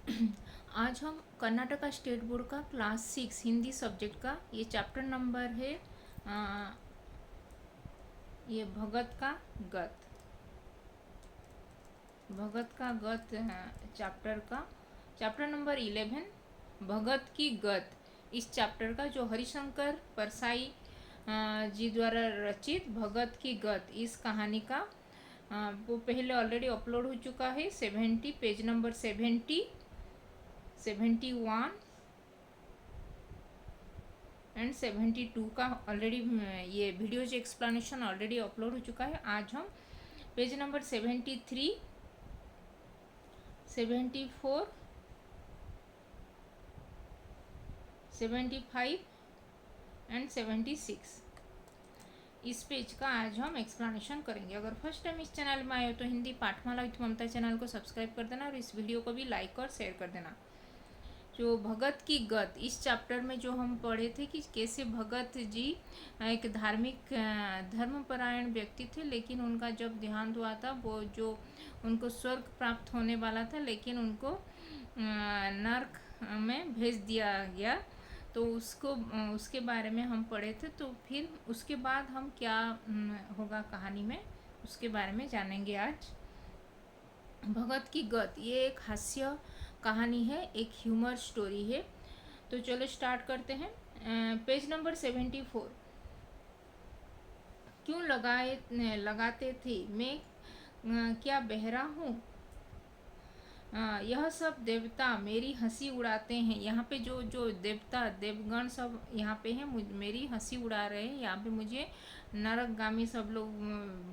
आज हम Karnataka state board का क्लास 6 हिंदी सब्जेक्ट का ये चैप्टर नंबर है। ये भगत का गत, भगत का गत चैप्टर नंबर 11 भगत की गत। इस चैप्टर का जो हरिशंकर परसाई जी द्वारा रचित भगत की गत, इस कहानी का वो पहले ऑलरेडी अपलोड हो चुका है। 70 पेज नंबर 70, 71 एंड 72 का ऑलरेडी ये वीडियोज एक्सप्लेनेशन ऑलरेडी अपलोड हो चुका है। आज हम पेज नंबर 73, 74, 75 एंड 76 इस पेज का आज हम एक्सप्लेनेशन करेंगे। अगर फर्स्ट टाइम इस चैनल में आए हो तो हिंदी पाठमाला विथ ममता चैनल को सब्सक्राइब कर देना और इस वीडियो को भी लाइक और शेयर कर देना। जो भगत की गत, इस चैप्टर में जो हम पढ़े थे कि कैसे भगत जी एक धार्मिक धर्मपरायण व्यक्ति थे, लेकिन उनका जब देहांत हुआ था, वो जो उनको स्वर्ग प्राप्त होने वाला था, लेकिन उनको नरक में भेज दिया गया। तो उसके बारे में हम पढ़े थे। तो फिर उसके बाद हम क्या होगा कहानी में, उसके बारे में जानेंगे आज। भगत की गत ये एक हास्य कहानी है, एक ह्यूमर स्टोरी है। तो चलो स्टार्ट करते हैं। Page number 74। क्यों लगाते थे, मैं क्या बहरा हूँ? यह सब देवता मेरी हंसी उड़ाते हैं। यहाँ पे जो जो देवता देवगण सब यहाँ पे हैं, मेरी हंसी उड़ा रहे हैं। यहाँ पे मुझे नरकगामी सब लोग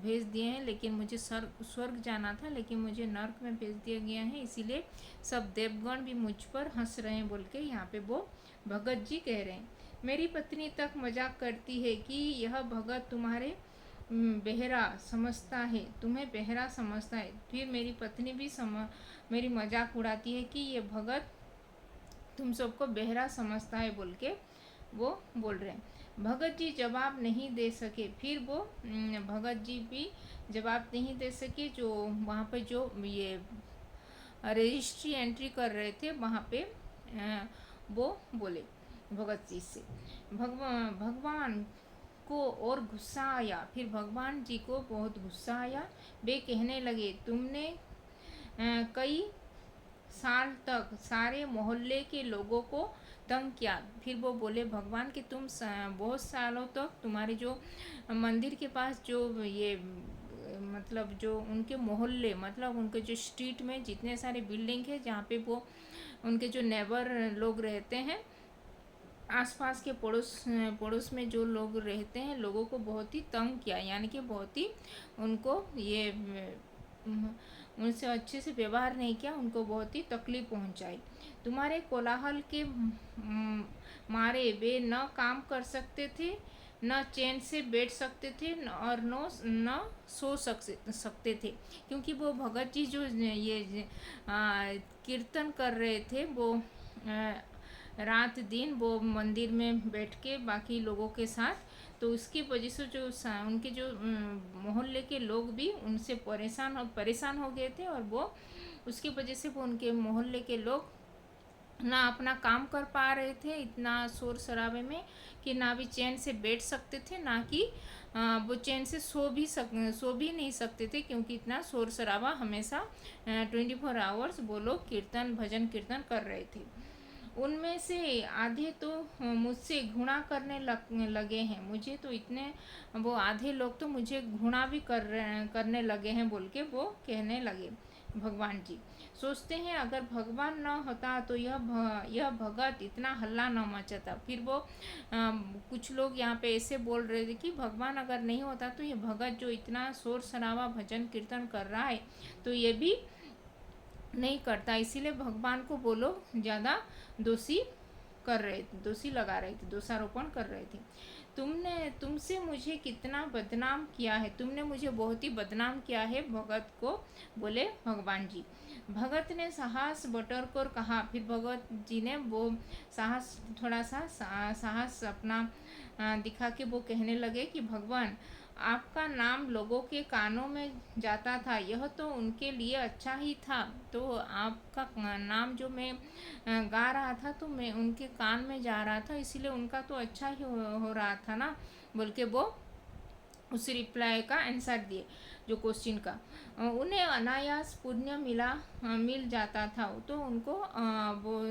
भेज दिए हैं, लेकिन मुझे स्वर्ग जाना था, लेकिन मुझे नरक में भेज दिया गया है, इसीलिए सब देवगण भी मुझ पर हंस रहे हैं बोल के यहाँ पे वो भगत जी कह रहे हैं। मेरी पत्नी तक मजाक करती है कि यह भगत तुम्हारे बहरा समझता है, तुम्हें बहरा समझता है। फिर मेरी पत्नी भी मेरी मजाक उड़ाती है कि ये भगत तुम सबको बहरा समझता है बोल के वो बोल रहे हैं। भगत जी जवाब नहीं दे सके। फिर वो भगत जी भी जवाब नहीं दे सके। जो वहाँ पे जो ये रजिस्ट्री एंट्री कर रहे थे, वहाँ पे वो बोले भगत जी से, भगवान को और गुस्सा आया। फिर भगवान जी को बहुत गुस्सा आया। वे कहने लगे, तुमने कई साल तक सारे मोहल्ले के लोगों को तंग किया। फिर वो बोले भगवान कि तुम बहुत सालों तक तुम्हारे जो मंदिर के पास जो ये मतलब जो उनके मोहल्ले, मतलब उनके जो स्ट्रीट में जितने सारे बिल्डिंग है, जहाँ पे वो उनके जो नेबर लोग रहते हैं, आसपास के पड़ोस में जो लोग रहते हैं, लोगों को बहुत ही तंग किया, यानी कि बहुत ही उनको ये उनसे अच्छे से व्यवहार नहीं किया, उनको बहुत ही तकलीफ पहुंचाई। तुम्हारे कोलाहल के मारे वे न काम कर सकते थे, न चैन से बैठ सकते थे, और न सो सकते थे, क्योंकि वो भगत जी जो ये कीर्तन कर रहे थे, वो रात दिन वो मंदिर में बैठ के बाकी लोगों के साथ, तो उसकी वजह से जो उनके जो मोहल्ले के लोग भी उनसे परेशान हो गए थे, और वो उसकी वजह से वो उनके मोहल्ले के लोग ना अपना काम कर पा रहे थे, इतना शोर शराबे में, कि ना भी चैन से बैठ सकते थे, ना कि वो चैन से सो भी नहीं सकते थे, क्योंकि इतना शोर शराबा हमेशा 24 आवर्स वो लोग भजन कीर्तन कर रहे थे। उनमें से आधे तो मुझसे घृणा करने लगे हैं। मुझे तो इतने वो आधे लोग तो मुझे घृणा भी करने लगे हैं बोल के वो कहने लगे। भगवान जी सोचते हैं, अगर भगवान न होता तो यह भगत इतना हल्ला न मचाता। फिर वो कुछ लोग यहाँ पे ऐसे बोल रहे थे कि भगवान अगर नहीं होता तो ये भगत जो इतना शोर शराबा भजन कीर्तन कर रहा है, तो ये भी नहीं करता, इसीलिए भगवान को वो लोग ज़्यादा दोषी लगा रहे थे, दोषारोपण कर रहे थे। तुमसे मुझे कितना बदनाम किया है, तुमने मुझे बहुत ही बदनाम किया है, भगत को बोले भगवान जी। भगत ने साहस बटोर कर कहा। फिर भगत जी ने वो थोड़ा सा साहस अपना दिखा के वो कहने लगे कि भगवान आपका नाम लोगों के कानों में जाता था, यह तो उनके लिए अच्छा ही था। तो आपका नाम जो मैं गा रहा था तो मैं उनके कान में जा रहा था, इसीलिए उनका तो अच्छा ही हो रहा था ना, बोल के वो उस रिप्लाई का आंसर दिए, जो क्वेश्चन का। उन्हें अनायास पुण्य मिल जाता था, तो उनको वो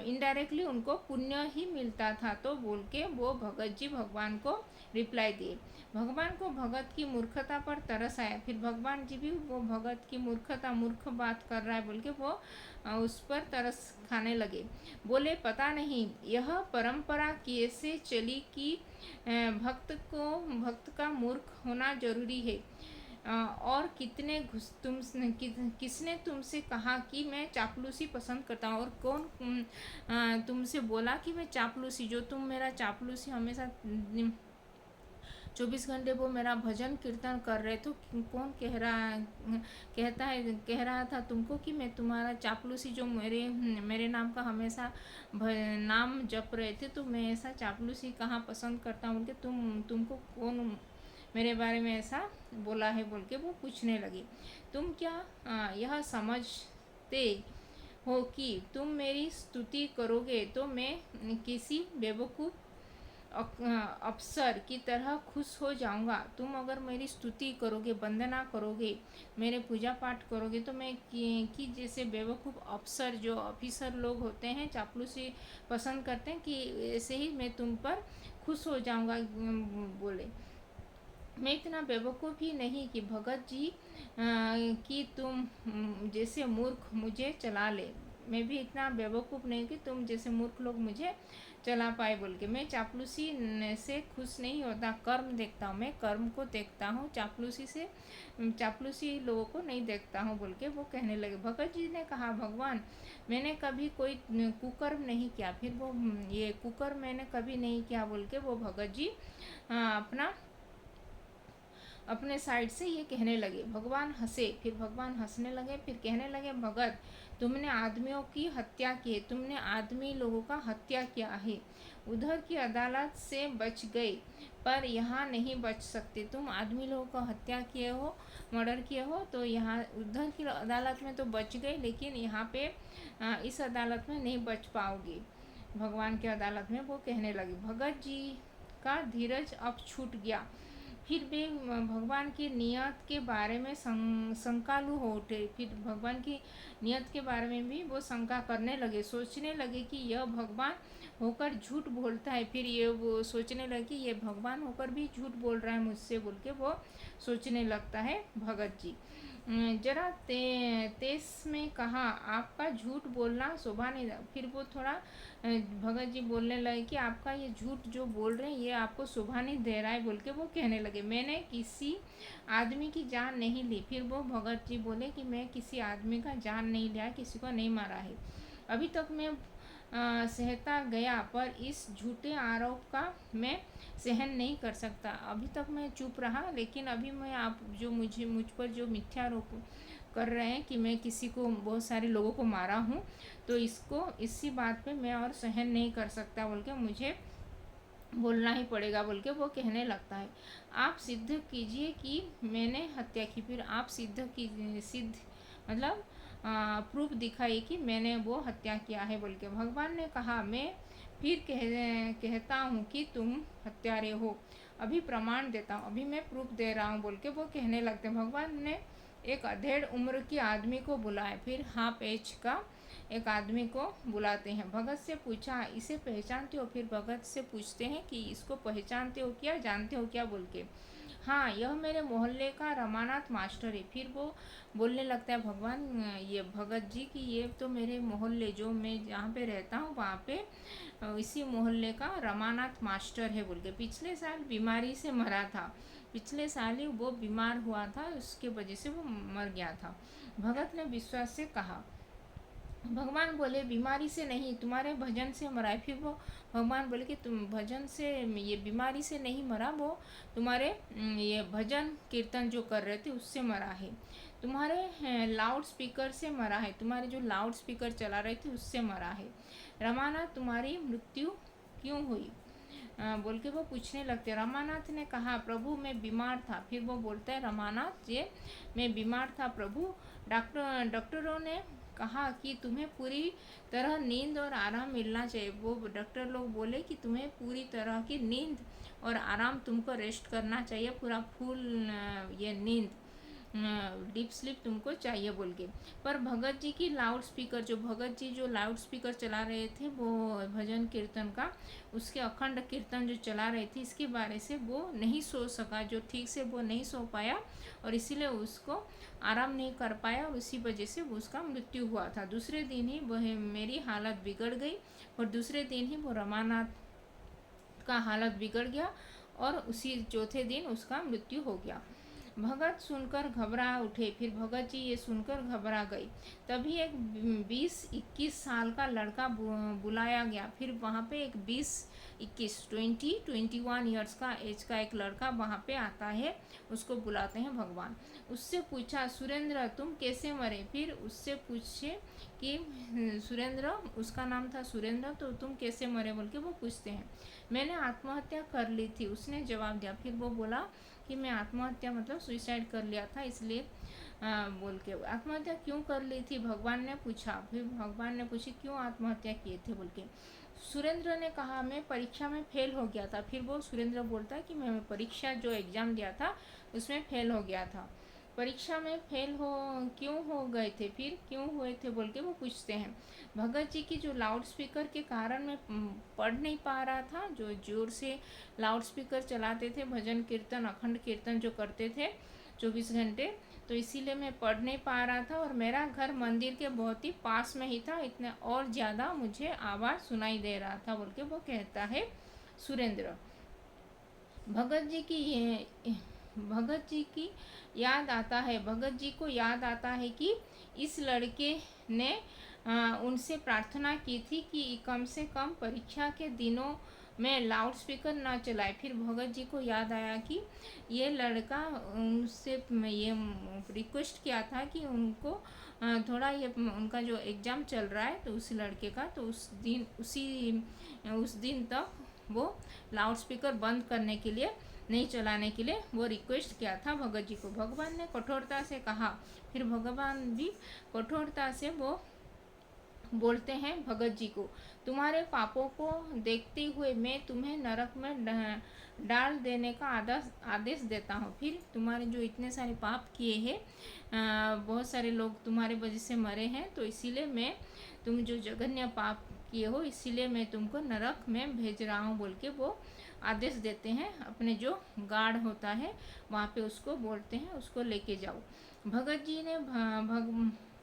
इनडायरेक्टली उनको पुण्य ही मिलता था, तो बोल के वो भगत जी भगवान को रिप्लाई दिए। भगवान को भगत की मूर्खता पर तरस आया, फिर भगवान जी भी वो भगत की मूर्ख बात कर रहा है बोल के वो उस पर तरस खाने लगे। बोले, पता नहीं यह परंपरा कैसे चली कि भक्त का मूर्ख होना जरूरी है। और किसने तुमसे कहा कि मैं चापलूसी पसंद करता हूँ, और कौन तुमसे बोला कि मैं चापलूसी, जो तुम मेरा चापलूसी हमेशा 24 घंटे वो मेरा भजन कीर्तन कर रहे, तो कौन कह रहा था तुमको कि मैं तुम्हारा चापलूसी, जो मेरे नाम का हमेशा नाम जप रहे थे, तो मैं ऐसा चापलूसी कहाँ पसंद करता हूँ कि तुमको कौन मेरे बारे में ऐसा बोला है, बोल के वो पूछने लगी। तुम क्या यह समझते हो कि तुम मेरी स्तुति करोगे तो मैं किसी बेवकूफ़ अफसर की तरह खुश हो जाऊंगा? तुम अगर मेरी स्तुति करोगे, वंदना करोगे, मेरे पूजा पाठ करोगे, तो मैं कि जैसे बेवकूफ़ अफसर, जो ऑफिसर लोग होते हैं चापलूसी पसंद करते हैं, कि ऐसे ही मैं तुम पर खुश हो जाऊंगा। बोले, मैं इतना बेवकूफ़ ही नहीं कि भगत जी कि तुम जैसे मूर्ख मुझे चला ले। मैं भी इतना बेवकूफ़ नहीं कि तुम जैसे मूर्ख लोग मुझे चला पाए, बोल के। मैं चापलूसी से खुश नहीं होता, कर्म देखता हूँ, मैं कर्म को देखता हूँ, चापलूसी लोगों को नहीं देखता हूँ, बोल के वो कहने लगे। भगत जी ने कहा, भगवान, मैंने कभी कोई कुकर्म नहीं किया। फिर वो ये कुकर्म मैंने कभी नहीं किया, बोल के वो भगत जी अपने साइड से ये कहने लगे। भगवान हंसे, फिर भगवान हंसने लगे, फिर कहने लगे, भगत, तुमने आदमियों की हत्या की है, तुमने आदमी लोगों का हत्या किया है। उधर की अदालत से बच गए, पर यहाँ नहीं बच सकते। तुम आदमी लोगों का हत्या किए हो, मर्डर किए हो, तो यहाँ उधर की अदालत में तो बच गए, लेकिन यहाँ पे इस अदालत में नहीं बच पाओगे, भगवान की अदालत में। वो कहने लगे। भगत जी का धीरज अब छूट गया, फिर वे भगवान की नियत के बारे में शंकालु हो उठे। फिर भगवान की नियत के बारे में भी वो शंका करने लगे, सोचने लगे कि यह भगवान होकर झूठ बोलता है। फिर ये वो सोचने लगे कि ये भगवान होकर भी झूठ बोल रहा है मुझसे, बोल के वो सोचने लगता है भगत जी। जरा तेज में कहा, आपका झूठ बोलना शोभा नहीं। फिर वो थोड़ा भगत जी बोलने लगे कि आपका ये झूठ जो बोल रहे हैं ये आपको शोभा नहीं दे रहा है, बोल के वो कहने लगे। मैंने किसी आदमी की जान नहीं ली। फिर वो भगत जी बोले कि मैं किसी आदमी का जान नहीं लिया, किसी को नहीं मारा है। अभी तक मैं सहता गया, पर इस झूठे आरोप का मैं सहन नहीं कर सकता। अभी तक मैं चुप रहा, लेकिन अभी मैं आप जो मुझ पर जो मिथ्या आरोप कर रहे हैं कि मैं किसी को, बहुत सारे लोगों को मारा हूँ, तो इसी बात पे मैं और सहन नहीं कर सकता, बोल के मुझे बोलना ही पड़ेगा, बोल के वो कहने लगता है। आप सिद्ध कीजिए कि मैंने हत्या की। फिर आप सिद्ध मतलब प्रूफ दिखाइए कि मैंने वो हत्या किया है, बोल के। भगवान ने कहा, मैं फिर कहता हूँ कि तुम हत्यारे हो। अभी प्रमाण देता हूँ, अभी मैं प्रूफ दे रहा हूँ, बोल के वो कहने लगते हैं। भगवान ने एक अधेड़ उम्र की आदमी को बुलाया, फिर हाफ एज का एक आदमी को बुलाते हैं। भगत से पूछा, इसे पहचानते हो? फिर भगत से पूछते हैं कि इसको पहचानते हो क्या, जानते हो क्या, बोल के। हाँ, यह मेरे मोहल्ले का रमानाथ मास्टर है। फिर वो बोलने लगता है भगवान, ये भगत जी की ये तो मेरे मोहल्ले, जो मैं जहाँ पे रहता हूँ वहाँ पे इसी मोहल्ले का रमानाथ मास्टर है, बोल के। पिछले साल बीमारी से मरा था, पिछले साल ही वो बीमार हुआ था, उसके वजह से वो मर गया था। भगत ने विश्वास से कहा। भगवान बोले, बीमारी से नहीं, तुम्हारे भजन से मरा है। फिर वो भगवान बोले कि तुम भजन से, ये बीमारी से नहीं मरा, वो तुम्हारे ये भजन कीर्तन जो कर रहे थे उससे मरा है। तुम्हारे लाउड स्पीकर से मरा है, तुम्हारे जो लाउड स्पीकर चला रहे थे उससे मरा है। रमाना, तुम्हारी मृत्यु क्यों हुई? बोल के वो पूछने लगते। रमानाथ ने कहा प्रभु मैं बीमार था। फिर वो बोलता है रमानाथ जी मैं बीमार था प्रभु। डॉक्टरों ने कहा कि तुम्हें पूरी तरह नींद और आराम मिलना चाहिए। वो डॉक्टर लोग बोले कि तुम्हें पूरी तरह की नींद और आराम, तुमको रेस्ट करना चाहिए, पूरा फुल ये नींद डीप स्लीप तुमको चाहिए बोल के। पर भगत जी की लाउड स्पीकर, जो भगत जी जो लाउड स्पीकर चला रहे थे वो भजन कीर्तन का, उसके अखंड कीर्तन जो चला रहे थे, इसके बारे से वो नहीं सो सका, जो ठीक से वो नहीं सो पाया और इसीलिए उसको आराम नहीं कर पाया और उसी वजह से वो उसका मृत्यु हुआ था। दूसरे दिन ही वह मेरी हालत बिगड़ गई और दूसरे दिन ही वो रमानाथ का हालत बिगड़ गया और उसी चौथे दिन उसका मृत्यु हो गया। भगत सुनकर घबरा उठे। फिर भगत जी ये सुनकर घबरा गई। तभी एक 20-21 साल का लड़का बुलाया गया। फिर वहाँ पे एक 20-21 ईयर्स का एज का एक लड़का वहाँ पे आता है, उसको बुलाते हैं भगवान। उससे पूछा सुरेंद्र तुम कैसे मरे। फिर उससे पूछे कि सुरेंद्र, उसका नाम था सुरेंद्र, तो तुम कैसे मरे बोल के वो पूछते हैं। मैंने आत्महत्या कर ली थी, उसने जवाब दिया। फिर वो बोला कि मैं आत्महत्या मतलब सुसाइड कर लिया था, इसलिए बोल के। आत्महत्या क्यों कर ली थी भगवान ने पूछा। फिर भगवान ने पूछी क्यों आत्महत्या किए थे बोल के। सुरेंद्र ने कहा मैं परीक्षा में फेल हो गया था। फिर वो सुरेंद्र बोलता है कि मैं परीक्षा जो एग्ज़ाम दिया था उसमें फेल हो गया था। परीक्षा में फेल हो क्यों हो गए थे, फिर क्यों हुए थे बोल के वो पूछते हैं। भगत जी की जो लाउड स्पीकर के कारण मैं पढ़ नहीं पा रहा था, जो जोर से लाउड स्पीकर चलाते थे, भजन कीर्तन अखंड कीर्तन जो करते थे 24 घंटे, तो इसीलिए मैं पढ़ नहीं पा रहा था और मेरा घर मंदिर के बहुत ही पास में ही था, इतना और ज़्यादा मुझे आवाज़ सुनाई दे रहा था बोल के वो कहता है सुरेंद्र। भगत जी की भगत जी की याद आता है, भगत जी को याद आता है कि इस लड़के ने उनसे प्रार्थना की थी कि कम से कम परीक्षा के दिनों में लाउड स्पीकर ना चलाए। फिर भगत जी को याद आया कि ये लड़का उनसे ये रिक्वेस्ट किया था कि उनको थोड़ा ये उनका जो एग्ज़ाम चल रहा है तो उस लड़के का, तो उस दिन तक वो लाउड स्पीकर बंद करने के लिए, नहीं चलाने के लिए वो रिक्वेस्ट किया था भगत जी को। भगवान ने कठोरता से कहा। फिर भगवान भी कठोरता से वो बोलते हैं भगत जी को, तुम्हारे पापों को देखते हुए मैं तुम्हें नरक में डाल देने का आदेश देता हूँ। फिर तुम्हारे जो इतने सारे पाप किए हैं, बहुत सारे लोग तुम्हारे वजह से मरे हैं, तो इसीलिए मैं, तुम जो जघन्य पाप किए हो इसीलिए मैं तुमको नरक में भेज रहा हूँ बोल के वो आदेश देते हैं। अपने जो गार्ड होता है वहाँ पे उसको बोलते हैं उसको लेके जाओ। भगत जी ने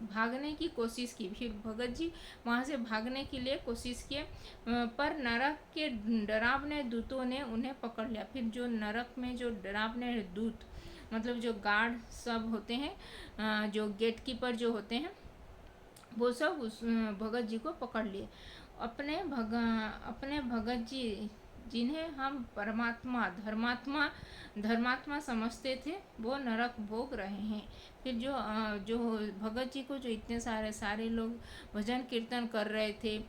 भागने की कोशिश की। फिर भगत जी वहाँ से भागने के लिए कोशिश किए, पर नरक के डरावने दूतों ने उन्हें पकड़ लिया। फिर जो नरक में जो डरावने दूत मतलब जो गार्ड सब होते हैं, जो गेट कीपर जो होते हैं, वो सब उस भगत जी को पकड़ लिए। अपने भगत जी जिन्हें हम परमात्मा धर्मात्मा समझते थे वो नरक भोग रहे हैं। फिर जो भगत जी को जो इतने सारे लोग भजन कीर्तन कर रहे थे,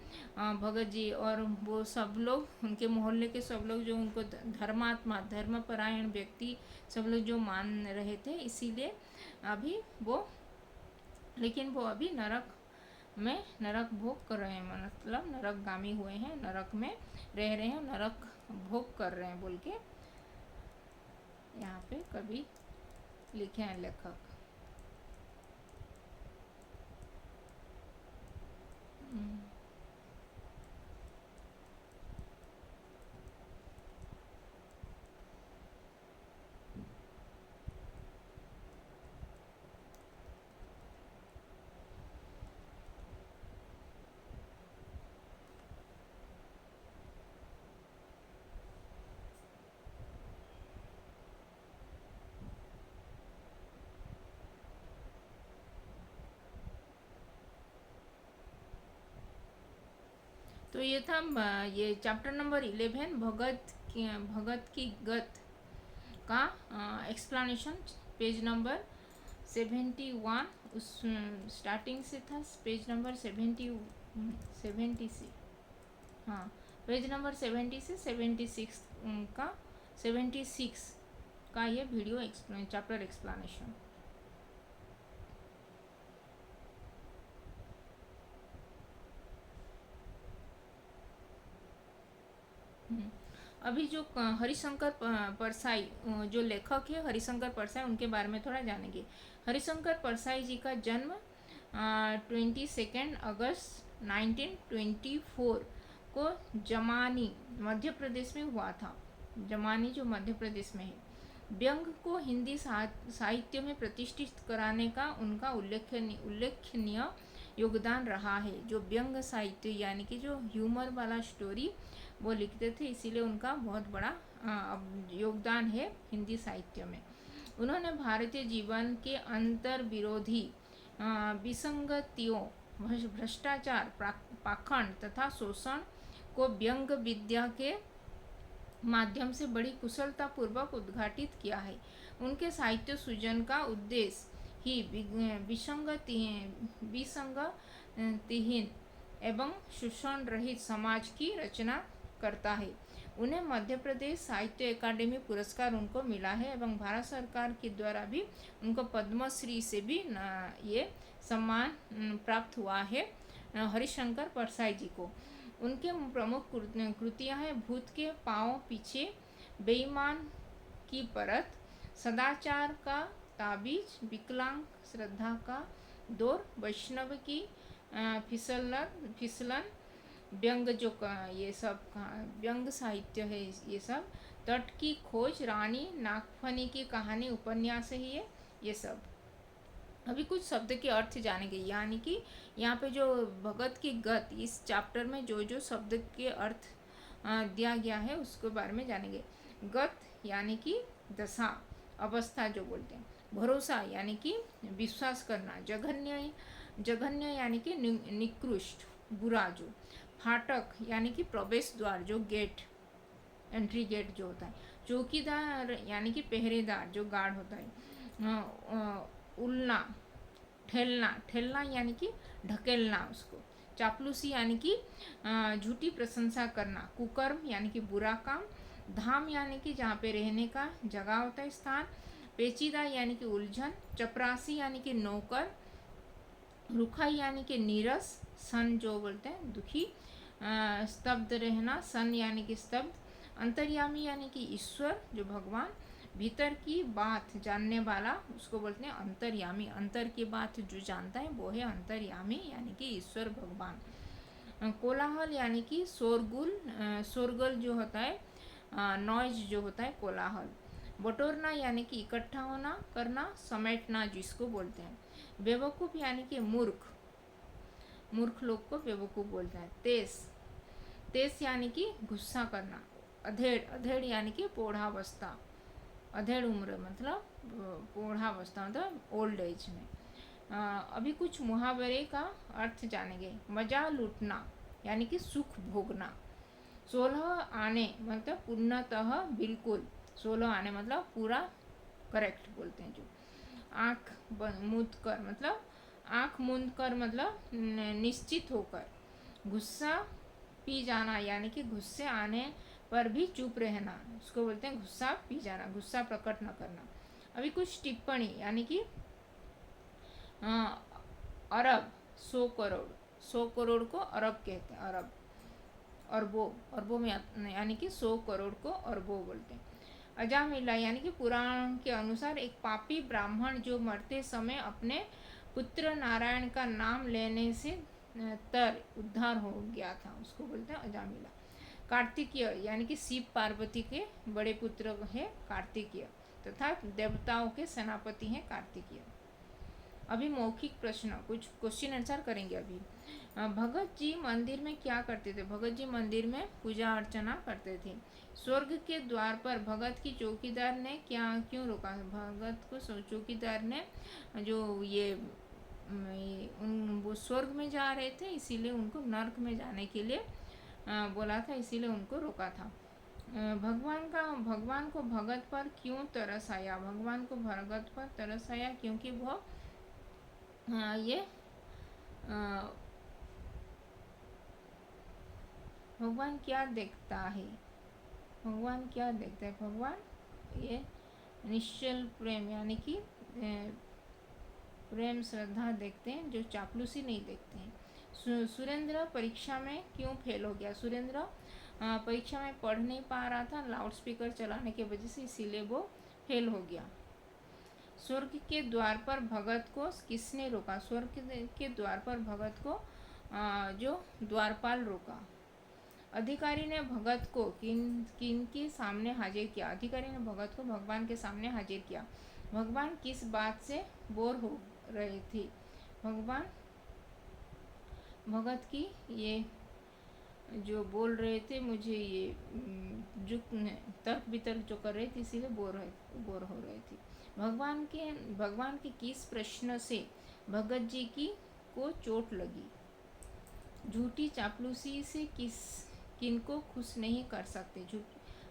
भगत जी और वो सब लोग, उनके मोहल्ले के सब लोग जो उनको धर्मात्मा धर्मपरायण व्यक्ति सब लोग जो मान रहे थे, इसीलिए अभी वो, लेकिन वो अभी नरक भोग कर रहे हैं, मतलब नरकगामी हुए हैं, नरक में रह रहे हैं, नरक भोग कर रहे हैं बोल के यहाँ पे कभी लिखे हैं लेखक। तो ये था ये चैप्टर नंबर 11 भगत की गत का एक्सप्लेनेशन, पेज नंबर 71, उस स्टार्टिंग से था पेज नंबर 70 से, हाँ पेज नंबर 70 से 76 का 76 का ये वीडियो चैप्टर एक्सप्लेनेशन। अभी जो हरिशंकर परसाई जो लेखक है हरिशंकर परसाई, उनके बारे में थोड़ा जानेंगे। हरिशंकर परसाई जी का जन्म 22 अगस्त 1924 को जमानी मध्य प्रदेश में हुआ था। जमानी जो मध्य प्रदेश में है। व्यंग को हिंदी साहित्य में प्रतिष्ठित कराने का उनका उल्लेखनीय योगदान रहा है। जो व्यंग साहित्य यानी कि जो ह्यूमर वाला स्टोरी वो लिखते थे, इसीलिए उनका बहुत बड़ा योगदान है हिंदी साहित्य में। उन्होंने भारतीय जीवन के अंतर विरोधी विसंगतियों, भ्रष्टाचार, पाखंड तथा शोषण को व्यंग विद्या के माध्यम से बड़ी कुशलता पूर्वक उद्घाटित किया है। उनके साहित्य सृजन का उद्देश्य ही विसंगतिहीन एवं शोषण रहित समाज की रचना करता है। उन्हें मध्य प्रदेश साहित्य अकादमी पुरस्कार उनको मिला है एवं भारत सरकार के द्वारा भी उनको पद्मश्री से भी ये सम्मान प्राप्त हुआ है हरिशंकर परसाई जी को। उनके प्रमुख कृतियाँ हैं भूत के पाँव पीछे, बेईमान की परत, सदाचार का ताबीज, विकलांग श्रद्धा का दौर, वैष्णव की फिसलन, व्यंग जो ये सब व्यंग साहित्य है ये सब, तट की खोज, रानी नागफनी की कहानी उपन्यास है ये सब। अभी कुछ शब्द के अर्थ जानेंगे, यानी कि यहाँ पे जो भगत की गत, इस चैप्टर में जो जो शब्द के अर्थ दिया गया है उसके बारे में जानेंगे। गत यानी कि दशा, अवस्था जो बोलते हैं। भरोसा यानी कि विश्वास करना। जघन्य यानी कि निकृष्ट, बुरा जो। फाटक यानी कि प्रवेश द्वार, जो गेट, एंट्री गेट जो होता है। चौकीदार यानी कि पहरेदार, जो गार्ड होता है। उलना, ठेलना यानी कि ढकेलना उसको। चापलूसी यानी कि झूठी प्रशंसा करना। कुकर्म यानी कि बुरा काम। धाम यानी कि जहाँ पे रहने का जगह होता है, स्थान। पेचीदा यानी कि उलझन। चपरासी यानी कि नौकर। रुखाई यानी कि नीरस, सन जो बोलते हैं दुखी। स्तब्ध रहना, सन यानी कि स्तब्ध। अंतर्यामी यानी कि ईश्वर, जो भगवान। भीतर की बात जानने वाला, उसको बोलते हैं अंतर्यामी। अंतर की बात जो जानता है वो है अंतर्यामी यानी कि ईश्वर भगवान। कोलाहल यानी कि शोरगुल जो होता है, नॉइज जो होता है, कोलाहल। बटोरना यानी कि इकट्ठा होना, करना, समेटना जिसको बोलते हैं। बेवकूफ़ यानी कि मूर्ख लोग को बेवकूफ़ बोलते हैं। तेज यानी कि गुस्सा करना। अधेड़ यानी कि पौढ़ावस्था। अधेड़ उम्र मतलब पौढ़ावस्था मतलब ओल्ड एज में। अभी कुछ मुहावरे का अर्थ जानेंगे। मजा लूटना यानी कि सुख भोगना। 16 आने मतलब पूर्णतः बिल्कुल। 16 आने मतलब पूरा करेक्ट बोलते हैं जो। आँख मूंद कर मतलब आँख मूंद कर मतलब निश्चित होकर। गुस्सा पी जाना यानी कि गुस्से आने पर भी चुप रहना, उसको बोलते हैं गुस्सा पी जाना, गुस्सा प्रकट न करना। अभी कुछ टिप्पणी यानी कि अरब 100 करोड़, 100 करोड़ को अरब कहते हैं। अरब अरबों में यानी कि 100 करोड़ को अरबों बोलते हैं। अजामिला यानी कि पुराण के अनुसार एक पापी ब्राह्मण जो मरते समय अपने पुत्र नारायण का नाम लेने से उद्धार हो गया था, उसको बोलते हैं अजामिला। कार्तिकेय यानी कि शिव पार्वती के बड़े पुत्र है कार्तिकेय तथा देवताओं के सेनापति हैं कार्तिकेय। अभी मौखिक प्रश्न, कुछ क्वेश्चन आंसर करेंगे। अभी भगत जी मंदिर में क्या करते थे? भगत जी मंदिर में पूजा अर्चना करते थे। स्वर्ग के द्वार पर भगत की चौकीदार ने क्यों रोका? भगत को चौकीदार ने जो वो स्वर्ग में जा रहे थे, इसीलिए उनको नर्क में जाने के लिए बोला था, इसीलिए उनको रोका था। भगवान को भगत पर क्यों तरस आया? भगवान को भगत पर तरस आया क्योंकि वह भगवान क्या देखता है? भगवान क्या देखता है? भगवान ये निश्चल प्रेम यानी कि प्रेम श्रद्धा देखते हैं, जो चापलूसी नहीं देखते हैं। सुरेंद्र परीक्षा में क्यों फेल हो गया? सुरेंद्र परीक्षा में पढ़ नहीं पा रहा था लाउड स्पीकर चलाने की वजह से, इसीलिए वो फेल हो गया। स्वर्ग के द्वार पर भगत को किसने रोका? स्वर्ग के द्वार पर भगत को जो द्वारपाल रोका। अधिकारी ने भगत को किन के सामने हाजिर किया? अधिकारी ने भगत को भगवान के सामने हाजिर किया। भगवान किस बात से बोर हो रहे थे? भगवान भगत की ये जो बोल रहे थे, मुझे ये जो तर्क वितर्क जो कर रहे थे, इसीलिए बोर हो रहे थे। भगवान के किस प्रश्न से भगत जी की को चोट लगी? झूठी चापलूसी से किनको खुश नहीं कर सकते?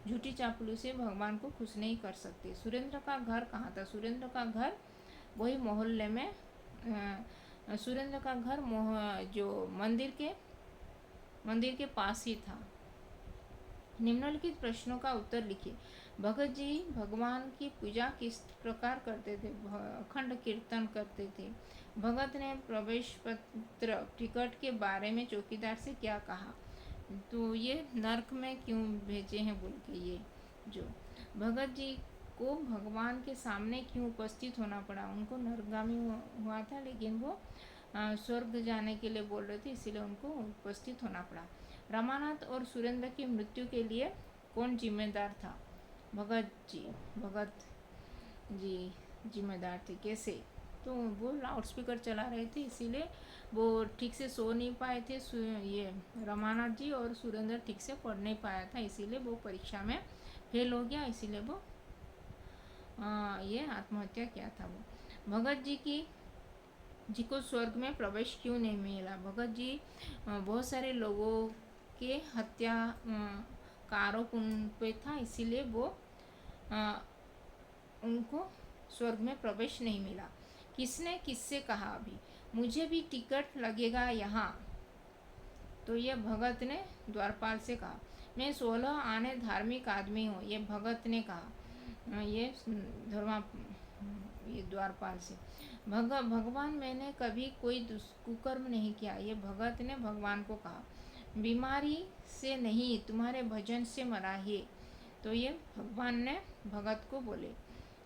झूठी चापलूसी से भगवान को खुश नहीं कर सकते। सुरेंद्र का घर कहाँ था? सुरेंद्र का घर वही मोहल्ले में, सुरेंद्र का घर जो मंदिर के पास ही था। निम्नलिखित प्रश्नों का उत्तर लिखिए। भगत जी भगवान की पूजा किस प्रकार करते थे? अखंड कीर्तन करते थे। भगत ने प्रवेश पत्र टिकट के बारे में चौकीदार से क्या कहा? तो ये नर्क में क्यों भेजे हैं बोल के, ये जो भगत जी को भगवान के सामने क्यों उपस्थित होना पड़ा? उनको नरगामी हुआ था, लेकिन वो स्वर्ग जाने के लिए बोल रहे थे, इसीलिए उनको उपस्थित होना पड़ा। रामानाथ और सुरेंद्र की मृत्यु के लिए कौन जिम्मेदार था? भगत जी जिम्मेदार थे। कैसे? तो वो लाउड स्पीकर चला रहे थे, इसीलिए वो ठीक से सो नहीं पाए थे। ये रामानाथ जी और सुरेंद्र ठीक से पढ़ नहीं पाया था, इसीलिए वो परीक्षा में फेल हो गया, इसीलिए वो ये आत्महत्या किया था। वो भगत जी को स्वर्ग में प्रवेश क्यों नहीं मिला? भगत जी बहुत सारे लोगों के हत्या का आरोप उन पे था, इसीलिए वो उनको स्वर्ग में प्रवेश नहीं मिला। किसने किससे कहा? अभी मुझे भी टिकट लगेगा यहाँ? तो ये भगत ने द्वारपाल से कहा। मैं 16 आने धार्मिक आदमी हूँ, ये भगत ने कहा, ये द्वारपाल से। भगवान मैंने कभी कोई कुकर्म नहीं किया, ये भगत ने भगवान को कहा। बीमारी से नहीं, तुम्हारे भजन से मरा है, तो ये भगवान ने भगत को बोले।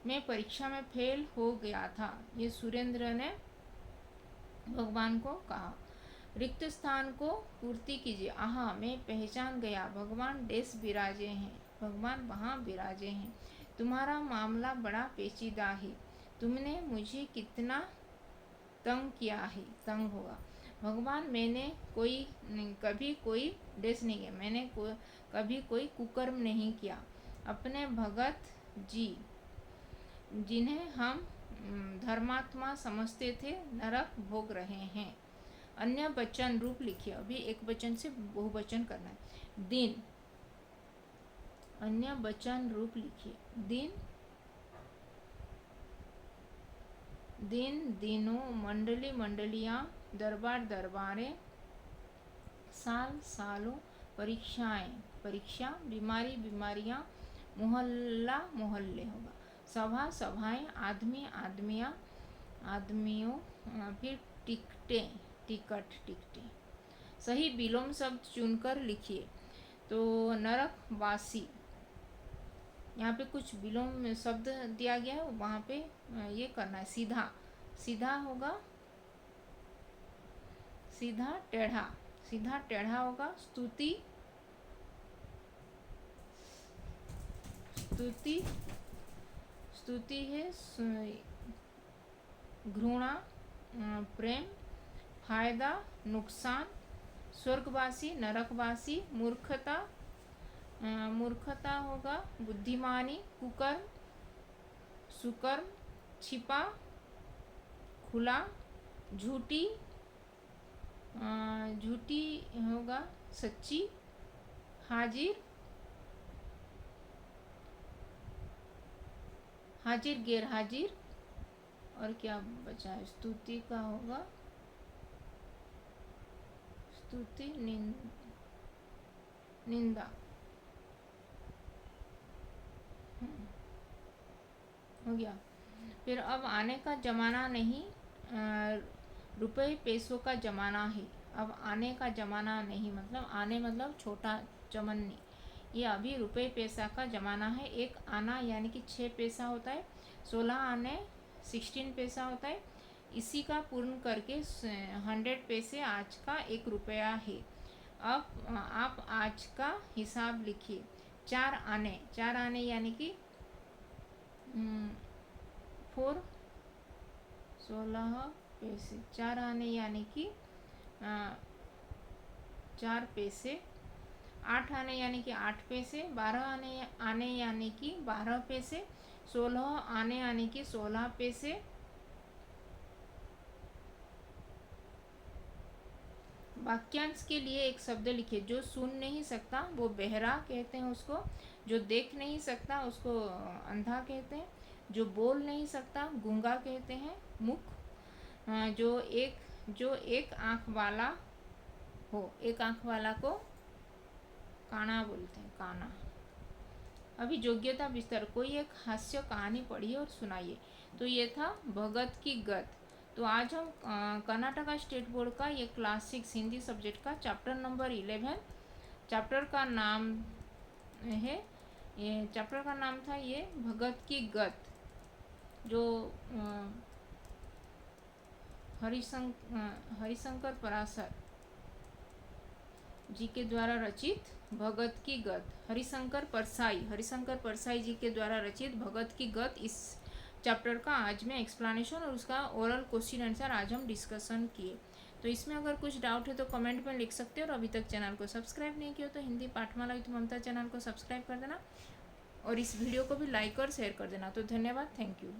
मैं परीक्षा में फेल हो गया था, ये सुरेंद्र ने भगवान को कहा। रिक्त स्थान को पूर्ति कीजिए। आहा, मैं पहचान गया, भगवान डेस विराजे हैं, भगवान वहाँ विराजे हैं। तुम्हारा मामला बड़ा पेचीदा है, तुमने मुझे कितना तंग किया है। तंग होगा। भगवान मैंने कभी कोई डेस नहीं किया, मैंने कभी कोई कुकर्म नहीं किया। अपने भगत जी जिन्हें हम धर्मात्मा समझते थे, नरक भोग रहे हैं। अन्य वचन रूप लिखिए। अभी एक वचन से बहुवचन करना है। दिन, अन्य वचन रूप लिखिए। दिन दिनों, मंडली मंडलियाँ, दरबार दरबारें, साल सालों, परीक्षा, बीमारी बीमारियाँ, मोहल्ला मोहल्ले होगा। सभा सभाएं, आदमियों, फिर टिकटें। सही विलोम शब्द चुनकर लिखिए। तो नरकवासी, यहाँ पे कुछ विलोम शब्द दिया गया है, वहाँ पे ये करना है। सीधा होगा, सीधा टेढ़ा होगा। स्तुति है घृणा, प्रेम, फायदा, नुकसान। स्वर्गवासी, नरकवासी। मूर्खता होगा बुद्धिमानी, कुकर्म, सुकर्म, छिपा, खुला, झूठी होगा सच्ची, हाजिर गैर हाजिर। और क्या बचा है? स्तुति का होगा स्तुति, निंदा। हो गया। फिर अब आने का ज़माना नहीं, रुपए पैसों का ज़माना है। अब आने का ज़माना नहीं मतलब आने मतलब छोटा चमन्नी, ये अभी रुपए पैसा का ज़माना है। एक आना यानी कि 6 पैसा होता है, 16 आने 16 पैसा होता है। इसी का पूर्ण करके 100 पैसे आज का 1 रुपया है। अब आप आज का हिसाब लिखिए। 4 आने यानी कि 4 16 पैसे, 4 आने यानी कि 4 पैसे, 8 आने यानी कि 8 पैसे, 12 आने यानी कि 12 पैसे, 16 आने यानी कि 16 पैसे। वाक्यांश के लिए एक शब्द लिखिए। जो सुन नहीं सकता वो बहरा कहते हैं उसको, जो देख नहीं सकता उसको अंधा कहते हैं, जो बोल नहीं सकता गूंगा कहते हैं मूक, जो एक आँख वाला हो, एक आँख वाला को काना बोलते हैं, काना। अभी योग्यता विस्तार, कोई एक हास्य कहानी पढ़िए और सुनाइए। तो ये था भगत की गत। तो आज हम कर्नाटका स्टेट बोर्ड का ये क्लास 6 हिंदी सब्जेक्ट का चैप्टर नंबर 11, चैप्टर का नाम है, ये चैप्टर का नाम था ये भगत की गत, जो हरिशंकर पराशर जी के द्वारा रचित भगत की गत, हरिशंकर परसाई जी के द्वारा रचित भगत की गत। इस चैप्टर का आज मैं एक्सप्लेनेशन और उसका ओरल क्वेश्चन आंसर आज हम डिस्कशन किए। तो इसमें अगर कुछ डाउट है तो कमेंट में लिख सकते हो, और अभी तक चैनल को सब्सक्राइब नहीं किया तो हिंदी पाठमाला विद ममता चैनल को सब्सक्राइब कर देना, और इस वीडियो को भी लाइक और शेयर कर देना। तो धन्यवाद, थैंक यू।